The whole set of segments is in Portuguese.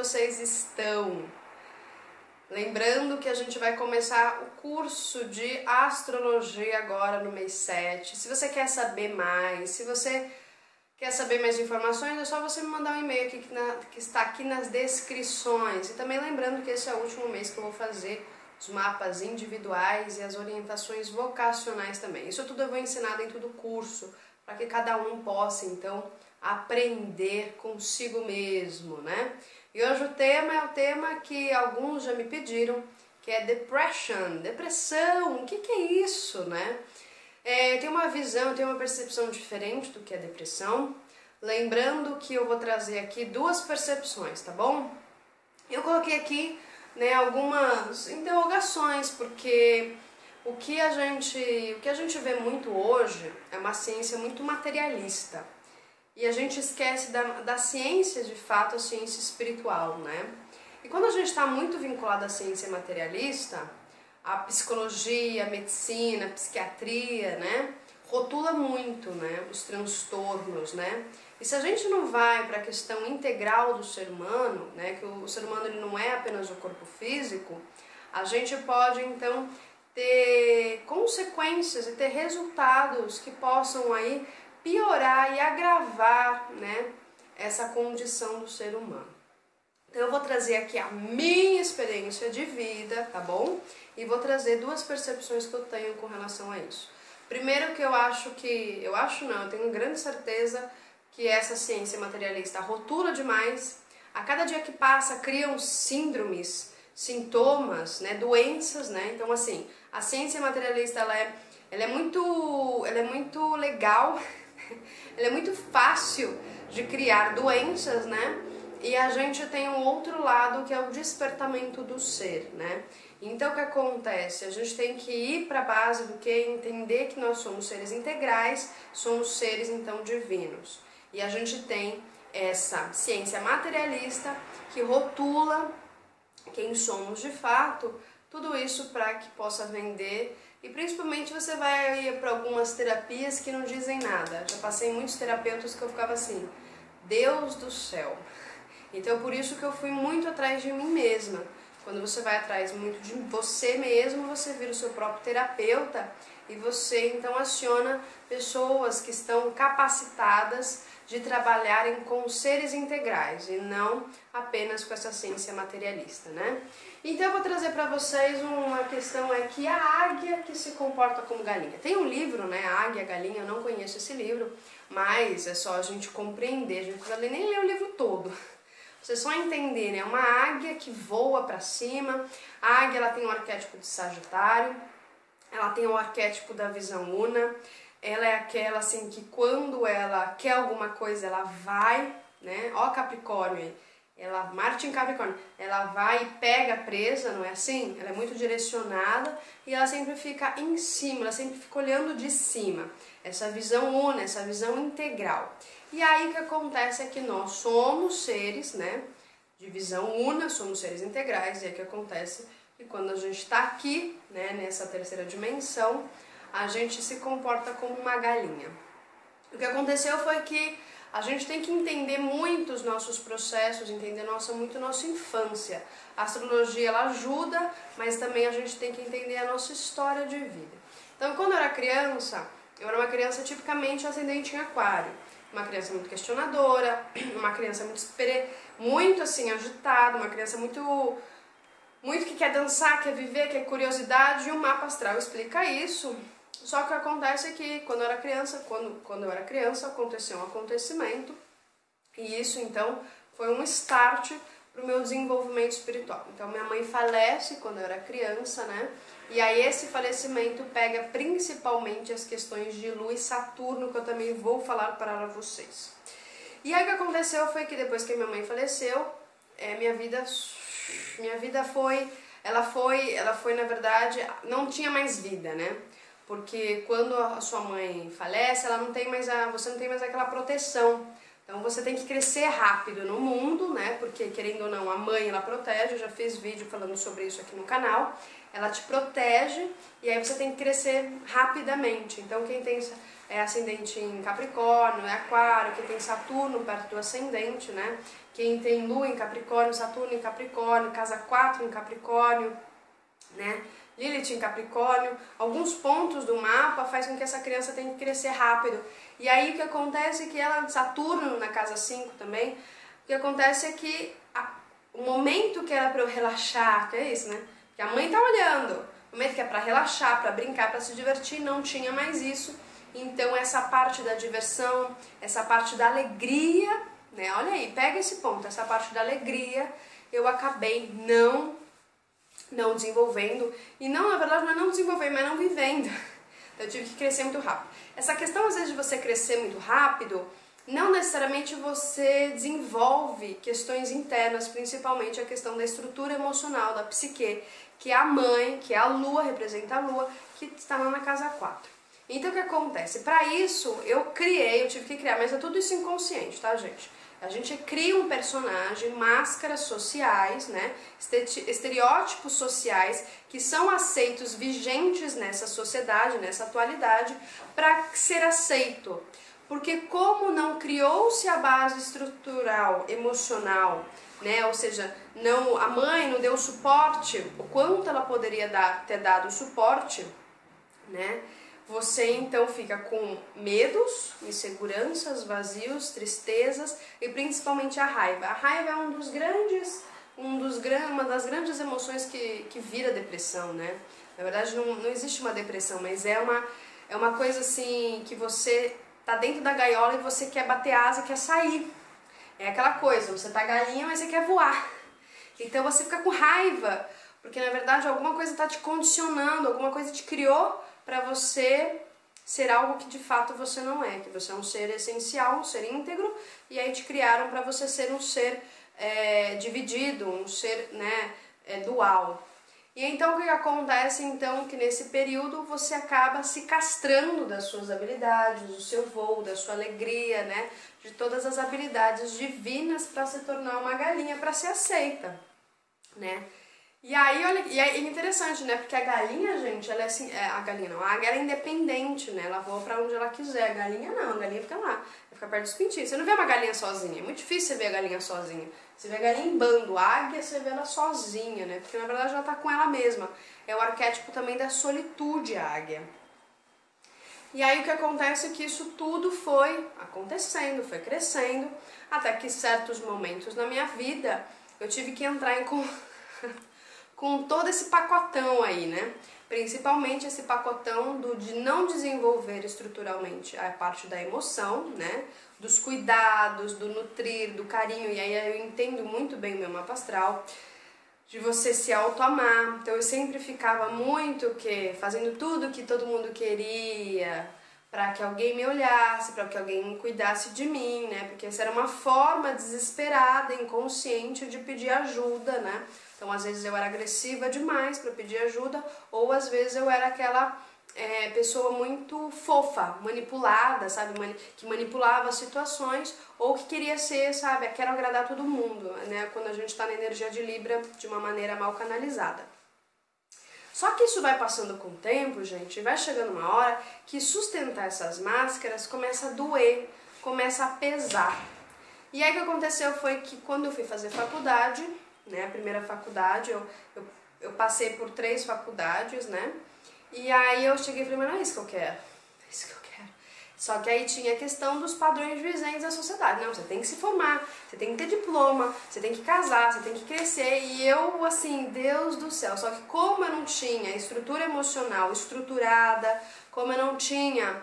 vocês estão? Lembrando que a gente vai começar o curso de astrologia agora no mês 7. Se você quer saber mais, se você quer saber mais informações, é só você me mandar um e-mail aqui que está aqui nas descrições. E também lembrando que esse é o último mês que eu vou fazer os mapas individuais e as orientações vocacionais também. Isso tudo eu vou ensinar dentro do curso, para que cada um possa, então, aprender consigo mesmo, né? E hoje o tema é o tema que alguns já me pediram, que é depressão. O que é isso, né? Eu tenho uma visão, eu tenho uma percepção diferente do que é depressão. Lembrando que eu vou trazer aqui duas percepções, tá bom? Eu coloquei aqui, né, algumas interrogações, porque o que a gente vê muito hoje é uma ciência muito materialista. E a gente esquece da ciência, de fato, a ciência espiritual, né? E quando a gente está muito vinculado à ciência materialista, a psicologia, a medicina, a psiquiatria, né? Rotula muito, né? Os transtornos, né? E se a gente não vai para a questão integral do ser humano, né? Que o ser humano ele não é apenas o corpo físico, a gente pode, então, ter consequências e ter resultados que possam aí piorar e agravar, né, essa condição do ser humano. Então eu vou trazer aqui a minha experiência de vida, tá bom? E vou trazer duas percepções que eu tenho com relação a isso. Primeiro que eu tenho grande certeza que essa ciência materialista rotula demais. A cada dia que passa criam síndromes, sintomas, né, doenças, né? Então assim, a ciência materialista ela é muito legal. Ela é muito fácil de criar doenças, né? E a gente tem um outro lado que é o despertamento do ser, né? Então o que acontece? A gente tem que ir para a base do que entender que nós somos seres integrais, somos seres então divinos. E a gente tem essa ciência materialista que rotula quem somos de fato, tudo isso para que possa vender. E principalmente você vai ir para algumas terapias que não dizem nada. Já passei em muitos terapeutas que eu ficava assim, Deus do céu. Então por isso que eu fui muito atrás de mim mesma. Quando você vai atrás muito de você mesmo, você vira o seu próprio terapeuta e você então aciona pessoas que estão capacitadas de trabalharem com seres integrais e não apenas com essa ciência materialista, né? Então eu vou trazer para vocês uma questão que a águia que se comporta como galinha. Tem um livro, né, a Águia, a Galinha, eu não conheço esse livro, mas é só a gente compreender, a gente não precisa nem ler o livro todo. Vocês só entenderem, é uma águia que voa para cima. A águia ela tem o arquétipo de Sagitário, ela tem o arquétipo da visão una, ela é aquela assim que quando ela quer alguma coisa ela vai, né? Ó Capricórnio aí, Marte em Capricórnio, ela vai e pega a presa, não é assim? Ela é muito direcionada e ela sempre fica em cima, ela sempre fica olhando de cima. Essa visão una, essa visão integral. E aí o que acontece é que nós somos seres, né, de visão una, somos seres integrais, e aí o que acontece é que quando a gente está aqui, né, nessa terceira dimensão, a gente se comporta como uma galinha. O que aconteceu foi que a gente tem que entender muito os nossos processos, entender muito nossa infância. A astrologia ela ajuda, mas também a gente tem que entender a nossa história de vida. Então quando eu era uma criança tipicamente ascendente em aquário. Uma criança muito questionadora, uma criança muito assim agitada, uma criança muito que quer dançar, quer viver, quer curiosidade, e o mapa astral explica isso. Só que acontece que quando eu era criança, aconteceu um acontecimento, e isso então foi um start para o meu desenvolvimento espiritual. Então minha mãe falece quando eu era criança, né? E aí esse falecimento pega principalmente as questões de Lua e Saturno, que eu também vou falar para vocês. E aí o que aconteceu foi que depois que minha mãe faleceu, minha vida foi, na verdade, não tinha mais vida, né? Porque quando a sua mãe falece, você não tem mais aquela proteção Então você tem que crescer rápido no mundo, né? Porque querendo ou não, a mãe ela protege, eu já fiz vídeo falando sobre isso aqui no canal. Ela te protege e aí você tem que crescer rapidamente. Então quem tem ascendente em Capricórnio, é Aquário, quem tem Saturno perto do ascendente, né? Quem tem Lua em Capricórnio, Saturno em Capricórnio, casa 4 em Capricórnio, né? Lilith em Capricórnio, alguns pontos do mapa faz com que essa criança tenha que crescer rápido. E aí o que acontece é que ela, Saturno na casa 5 também, o que acontece é que o momento que era para eu relaxar, que é isso, né? Que a mãe tá olhando, o momento que é para relaxar, para brincar, para se divertir, não tinha mais isso. Então essa parte da diversão, essa parte da alegria, né? Olha aí, pega esse ponto, essa parte da alegria, eu acabei não desenvolvendo, e não, na verdade, não é não desenvolver, mas não vivendo. Então eu tive que crescer muito rápido. Essa questão, às vezes, de você crescer muito rápido, não necessariamente você desenvolve questões internas, principalmente a questão da estrutura emocional, da psique, que é a mãe, que é a lua, representa a lua, que está lá na casa 4. Então o que acontece? Para isso, eu tive que criar, mas é tudo isso inconsciente, tá, gente? A gente cria um personagem, máscaras sociais, né? Estereótipos sociais que são aceitos, vigentes nessa sociedade, nessa atualidade, para ser aceito. Porque como não criou-se a base estrutural, emocional, né? Ou seja, a mãe não deu suporte, o quanto ela poderia ter dado suporte, né? Você então fica com medos, inseguranças, vazios, tristezas e principalmente a raiva. A raiva é uma das grandes emoções que vira depressão, né? Na verdade não existe uma depressão, mas é uma coisa assim que você tá dentro da gaiola e você quer bater asa e quer sair. É aquela coisa, você tá galinha, mas você quer voar. Então você fica com raiva, porque na verdade alguma coisa tá te condicionando, alguma coisa te criou para você ser algo que de fato você não é, que você é um ser essencial, um ser íntegro, e aí te criaram para você ser um ser dividido, um ser, né, dual. E então o que acontece então que nesse período você acaba se castrando das suas habilidades, do seu voo, da sua alegria, né, de todas as habilidades divinas para se tornar uma galinha, para ser aceita, né? E aí, olha, e é interessante, né? Porque a galinha, gente, ela é assim, a galinha não, a águia ela é independente, né? Ela voa pra onde ela quiser. A galinha não, a galinha fica lá, fica perto dos pintinhos. Você não vê uma galinha sozinha, é muito difícil você ver a galinha sozinha. Você vê a galinha em bando, a águia você vê ela sozinha, né? Porque na verdade ela tá com ela mesma. É o arquétipo também da solitude, a águia. E aí o que acontece é que isso tudo foi acontecendo, foi crescendo, até que certos momentos na minha vida eu tive que entrar em com todo esse pacotão aí, né? Principalmente esse pacotão de não desenvolver estruturalmente a parte da emoção, né? Dos cuidados, do nutrir, do carinho, e aí eu entendo muito bem o meu mapa astral, de você se auto-amar. Então eu sempre ficava muito fazendo tudo que todo mundo queria, para que alguém me olhasse, para que alguém cuidasse de mim, né? Porque essa era uma forma desesperada, inconsciente de pedir ajuda, né? Então, às vezes eu era agressiva demais para pedir ajuda, ou às vezes eu era aquela pessoa muito fofa, manipulada, sabe? Que manipulava situações, ou que queria ser, sabe? Quero agradar todo mundo, né? Quando a gente está na energia de Libra de uma maneira mal canalizada. Só que isso vai passando com o tempo, gente, e vai chegando uma hora que sustentar essas máscaras começa a doer, começa a pesar. E aí o que aconteceu foi que quando eu fui fazer faculdade, né, a primeira faculdade, eu passei por 3 faculdades, né, e aí eu cheguei e falei, mas não é isso que eu quero, é isso que eu quero. Só que aí tinha a questão dos padrões vigentes da sociedade, não, você tem que se formar, você tem que ter diploma, você tem que casar, você tem que crescer, e eu, assim, Deus do céu, só que como eu não tinha estrutura emocional estruturada, como eu não tinha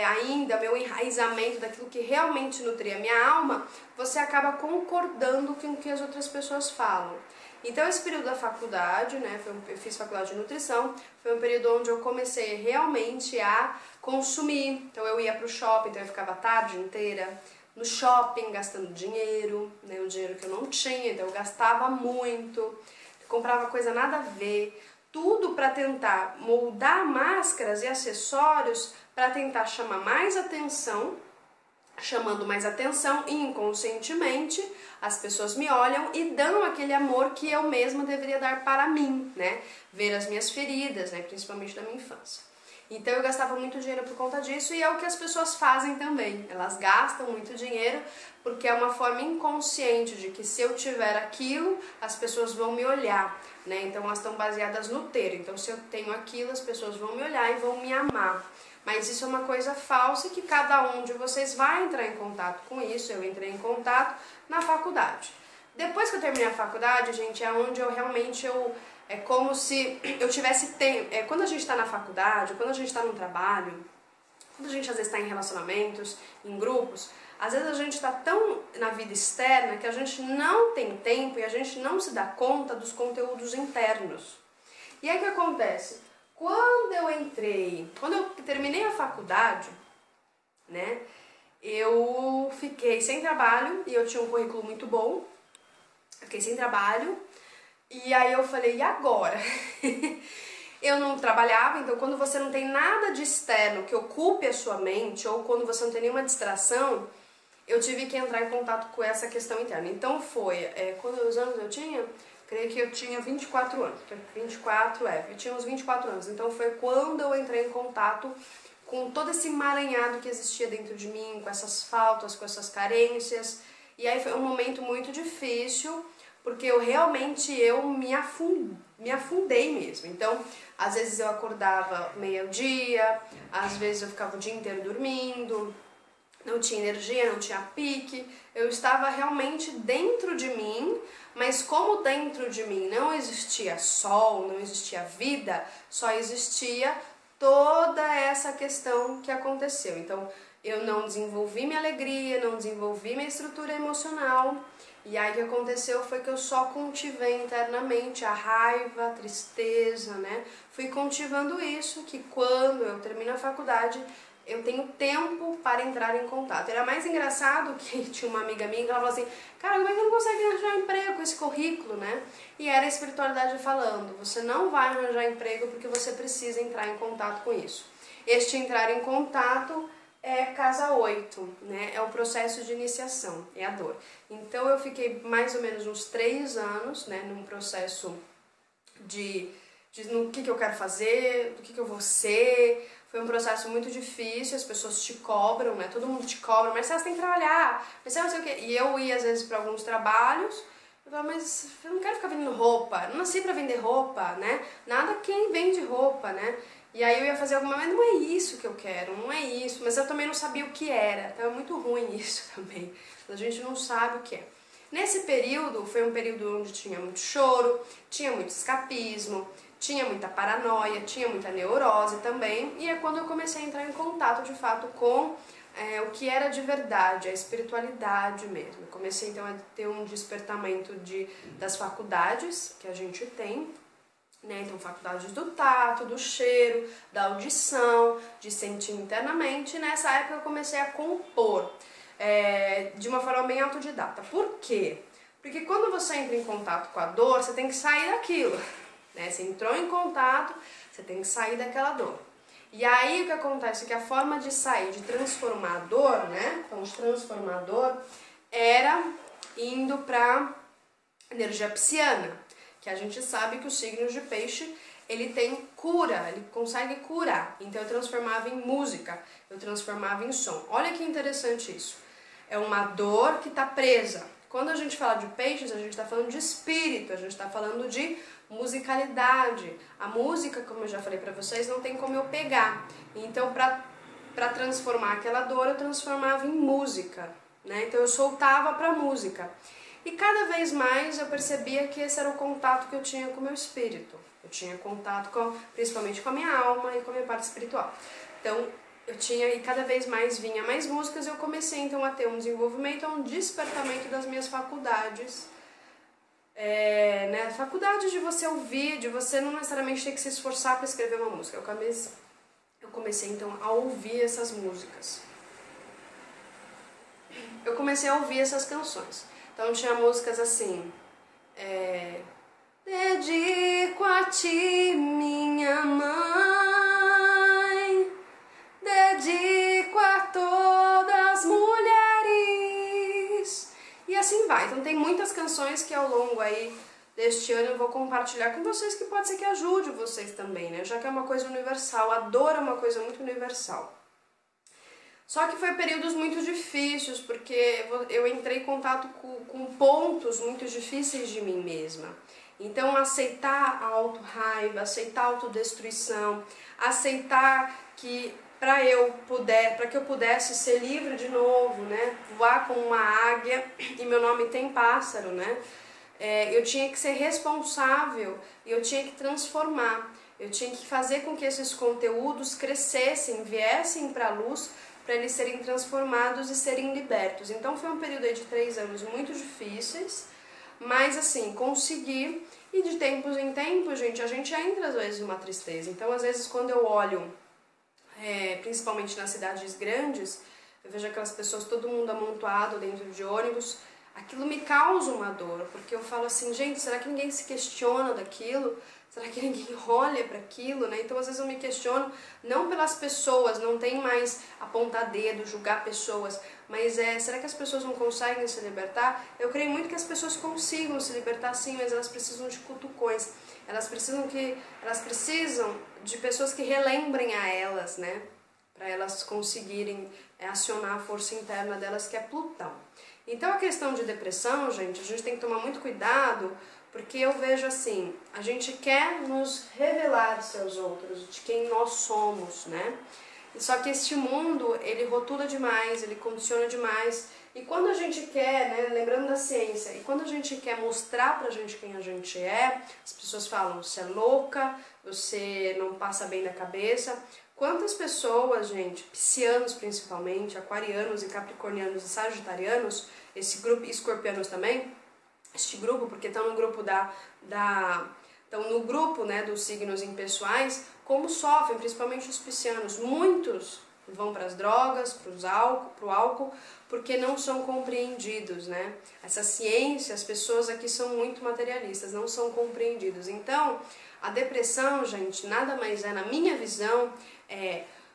ainda meu enraizamento daquilo que realmente nutria a minha alma, você acaba concordando com o que as outras pessoas falam. Então esse período da faculdade, né, eu fiz faculdade de nutrição, foi um período onde eu comecei realmente a consumir. Então eu ia para o shopping, então eu ficava a tarde inteira no shopping gastando dinheiro, né, o dinheiro que eu não tinha, então eu gastava muito, comprava coisa nada a ver, tudo para tentar moldar máscaras e acessórios para tentar chamar mais atenção chamando mais atenção e inconscientemente as pessoas me olham e dão aquele amor que eu mesma deveria dar para mim, né? Ver as minhas feridas, né? Principalmente da minha infância. Então eu gastava muito dinheiro por conta disso e é o que as pessoas fazem também. Elas gastam muito dinheiro porque é uma forma inconsciente de que se eu tiver aquilo, as pessoas vão me olhar, né? Então elas estão baseadas no ter. Então se eu tenho aquilo, as pessoas vão me olhar e vão me amar. Mas isso é uma coisa falsa que cada um de vocês vai entrar em contato com isso. Eu entrei em contato na faculdade. Depois que eu terminei a faculdade, gente, é onde eu realmente é como se eu tivesse tempo. Quando a gente está na faculdade, quando a gente está no trabalho, quando a gente às vezes está em relacionamentos, em grupos, às vezes a gente está tão na vida externa que a gente não tem tempo e a gente não se dá conta dos conteúdos internos. E aí o que acontece? Quando eu terminei a faculdade, né, eu fiquei sem trabalho e eu tinha um currículo muito bom, eu fiquei sem trabalho e aí eu falei, e agora? Eu não trabalhava, então quando você não tem nada de externo que ocupe a sua mente ou quando você não tem nenhuma distração, eu tive que entrar em contato com essa questão interna. Então quantos anos eu tinha? Creio que eu tinha 24 anos, eu tinha uns 24 anos, então foi quando eu entrei em contato com todo esse emaranhado que existia dentro de mim, com essas faltas, com essas carências, e aí foi um momento muito difícil, porque eu realmente me afundei mesmo, então às vezes eu acordava meio-dia, às vezes eu ficava o dia inteiro dormindo, não tinha energia, não tinha pique, eu estava realmente dentro de mim, mas como dentro de mim não existia sol, não existia vida, só existia toda essa questão que aconteceu. Então eu não desenvolvi minha alegria, não desenvolvi minha estrutura emocional, e aí o que aconteceu foi que eu só cultivei internamente a raiva, a tristeza, né? Fui cultivando isso, que quando eu termino a faculdade, eu tenho tempo para entrar em contato. Era mais engraçado que tinha uma amiga minha que ela falou assim, cara, como é que eu não consegue arranjar emprego com esse currículo, né? E era a espiritualidade falando, você não vai arranjar emprego porque você precisa entrar em contato com isso. Este entrar em contato é casa 8, né? É o processo de iniciação, é a dor. Então eu fiquei mais ou menos uns 3 anos, né, num processo no que eu quero fazer, do que eu vou ser. Foi um processo muito difícil, as pessoas te cobram, né? Todo mundo te cobra, mas você tem que trabalhar, mas você não sei o quê. E eu ia às vezes para alguns trabalhos, eu falava, mas eu não quero ficar vendendo roupa, não nasci para vender roupa, né? Nada quem vende roupa, né? E aí eu ia fazer alguma coisa, mas não é isso que eu quero, não é isso. Mas eu também não sabia o que era, então é muito ruim isso também. A gente não sabe o que é. Nesse período, foi um período onde tinha muito choro, tinha muito escapismo, tinha muita paranoia, tinha muita neurose também, e é quando eu comecei a entrar em contato de fato com o que era de verdade, a espiritualidade mesmo. Eu comecei então a ter um despertamento das faculdades que a gente tem, né? Então faculdades do tato, do cheiro, da audição, de sentir internamente. E nessa época eu comecei a compor de uma forma bem autodidata. Por quê? Porque quando você entra em contato com a dor, você tem que sair daquilo. Né? Você entrou em contato, você tem que sair daquela dor. E aí o que acontece é que a forma de sair, de transformar a dor, né? Então, de transformar a dor era indo para energia pisciana, que a gente sabe que os signos de peixe, ele tem cura, ele consegue curar. Então eu transformava em música, eu transformava em som. Olha que interessante isso. É uma dor que está presa. Quando a gente fala de peixes, a gente está falando de espírito, a gente está falando de musicalidade. A música, como eu já falei para vocês, não tem como eu pegar. Então, para transformar aquela dor, eu transformava em música, né? Então, eu soltava para música. E cada vez mais eu percebia que esse era o contato que eu tinha com o meu espírito. Eu tinha contato principalmente com a minha alma e com a minha parte espiritual. Então, e cada vez mais vinha mais músicas, e eu comecei então a ter um desenvolvimento, um despertamento das minhas faculdades. Né? Faculdade de você ouvir, de você não necessariamente ter que se esforçar para escrever uma música. Eu comecei então a ouvir essas músicas. Eu comecei a ouvir essas canções. Então tinha músicas assim, dedico a ti, minha mãe, dedico a todas as mulheres reflexões que ao longo aí deste ano eu vou compartilhar com vocês, que pode ser que ajude vocês também, né? Já que é uma coisa universal, a dor é uma coisa muito universal. Só que foi períodos muito difíceis, porque eu entrei em contato com pontos muito difíceis de mim mesma. Então, aceitar a auto-raiva, aceitar a autodestruição, aceitar que para que eu pudesse ser livre de novo, né? Voar como uma águia, e meu nome tem pássaro, né? Eu tinha que ser responsável e eu tinha que transformar. Eu tinha que fazer com que esses conteúdos crescessem, viessem para a luz, para eles serem transformados e serem libertos. Então foi um período aí de 3 anos muito difíceis, mas assim, consegui, e de tempos em tempos, gente, a gente entra às vezes numa tristeza. Então às vezes quando eu olho, principalmente nas cidades grandes, eu vejo aquelas pessoas, todo mundo amontoado dentro de ônibus, aquilo me causa uma dor, porque eu falo assim, gente, será que ninguém se questiona daquilo? Será que ninguém olha para aquilo, né? Então, às vezes eu me questiono, não pelas pessoas, não tem mais apontar dedo, julgar pessoas, mas será que as pessoas não conseguem se libertar? Eu creio muito que as pessoas consigam se libertar sim, mas elas precisam de cutucões, elas precisam de pessoas que relembrem a elas, né? Para elas conseguirem acionar a força interna delas, que é Plutão. Então, a questão de depressão, gente, a gente tem que tomar muito cuidado, porque eu vejo assim, a gente quer nos revelar aos outros, de quem nós somos, né? Só que este mundo, ele rotula demais, ele condiciona demais, e quando a gente quer, né, lembrando da ciência, e quando a gente quer mostrar pra gente quem a gente é, as pessoas falam, você é louca, você não passa bem da cabeça. Quantas pessoas, gente, piscianos principalmente, aquarianos e capricornianos e sagitarianos, esse grupo, escorpianos também, este grupo, porque estão no grupo estão no grupo, né, dos signos impessoais, como sofrem, principalmente os piscianos. Muitos vão para as drogas, para o álcool, porque não são compreendidos, né? Essa ciência, as pessoas aqui são muito materialistas, não são compreendidos. Então, a depressão, gente, nada mais é, na minha visão,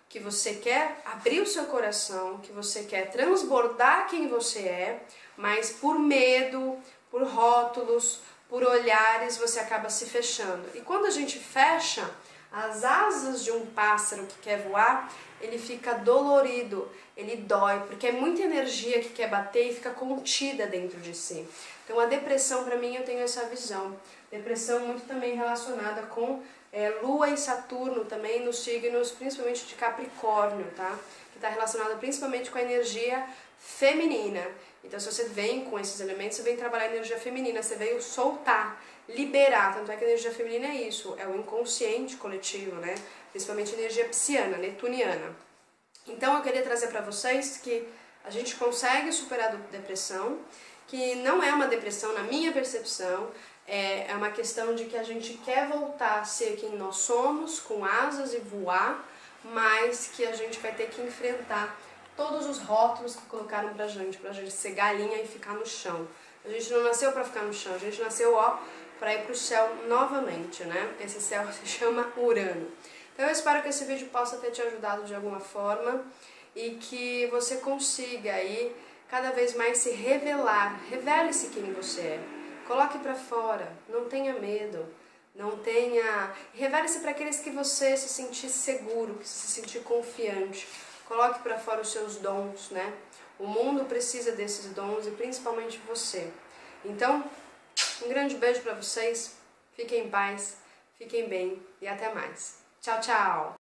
que você quer abrir o seu coração, que você quer transbordar quem você é, mas por medo, por rótulos, por olhares, você acaba se fechando. E quando a gente fecha as asas de um pássaro que quer voar, ele fica dolorido, ele dói, porque é muita energia que quer bater e fica contida dentro de si. Então a depressão, para mim, eu tenho essa visão. Depressão muito também relacionada com Lua e Saturno também nos signos, principalmente de Capricórnio, tá? Que está relacionada principalmente com a energia feminina. Então, se você vem com esses elementos, você vem trabalhar a energia feminina, você veio soltar, liberar. Tanto é que a energia feminina é isso, é o inconsciente coletivo, né? Principalmente a energia pisciana, netuniana. Então, eu queria trazer para vocês que a gente consegue superar a depressão, que não é uma depressão, na minha percepção, é uma questão de que a gente quer voltar a ser quem nós somos, com asas e voar, mas que a gente vai ter que enfrentar todos os rótulos que colocaram pra gente ser galinha e ficar no chão. A gente não nasceu pra ficar no chão, a gente nasceu, pra ir pro céu novamente, né? Esse céu se chama Urano. Então eu espero que esse vídeo possa ter te ajudado de alguma forma e que você consiga aí cada vez mais se revelar. Revele-se quem você é. Coloque pra fora, não tenha medo. Revele-se para aqueles que você se sentir seguro, que se sentir confiante. Coloque para fora os seus dons, né? O mundo precisa desses dons e principalmente você. Então, um grande beijo para vocês. Fiquem em paz, fiquem bem e até mais. Tchau, tchau!